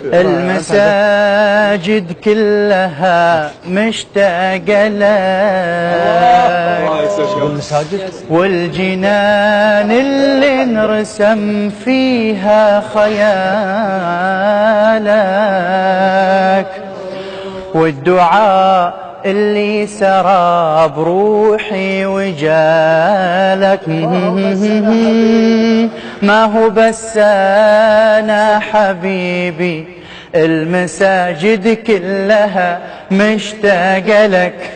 المساجد كلها مشتاقة لك، والجنان اللي نرسم فيها خيالك، والدعاء اللي سرى بروحي وجالك. ما هو بس أنا حبيبي، المساجد كلها مشتاقة لك،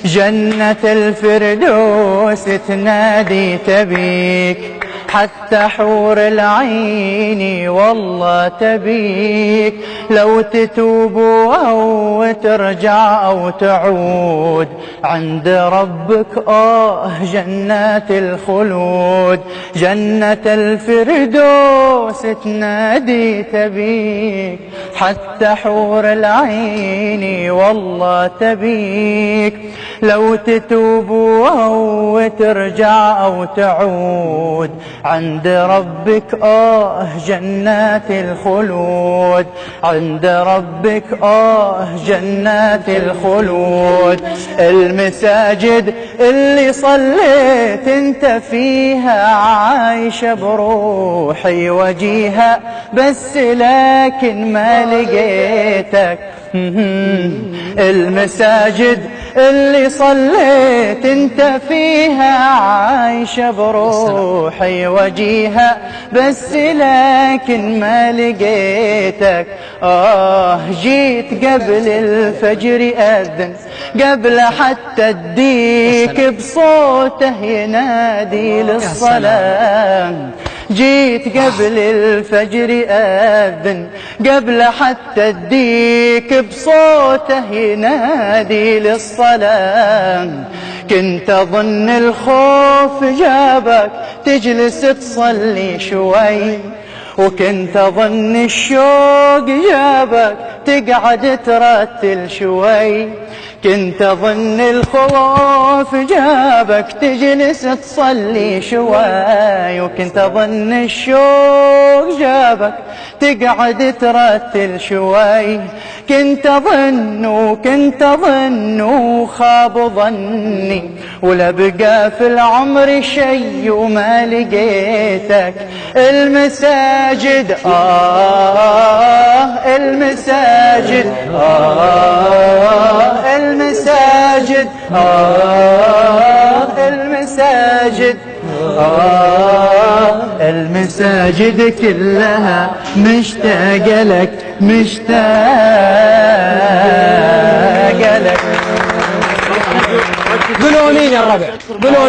جنة الفردوس تنادي تبيك، حتى حور العين والله تبيك. لو تتوب أو ترجع أو تعود عند ربك جنات الخلود، جنة الفردوس تنادي تبيك، حتى حور العين والله تبيك. لو تتوب أو ترجع أو تعود عند ربك جنات الخلود، عند ربك جنات الخلود. المساجد اللي صليت انت فيها عايشة بروحي وجيها، بس لكن ما لقيتك. المساجد اللي صليت انت فيها عايشة بروحي وجيها، بس لكن ما لقيتك. جيت قبل الفجر أذن، قبل حتى الديك بصوته ينادي للصلاة. جيت قبل الفجر أذن، قبل حتى الديك بصوته ينادي للصلاة. كنت أظن الخوف جابك تجلس تصلي شوي، وكنت أظن الشوق جابك تقعد ترتل شوي. كنت أظن الخوف جابك تجلس تصلي شوي، وكنت أظن الشوق جابك تقعد ترتل شوي. كنت أظن وخاب ظني، ولا بقى في العمر شي وما لقيتك. المساجد المساجد المساجد المساجد المساجد كلها مشتاقة لك، مشتاقة لك. قولوا امين يا الربع، قولوا امين.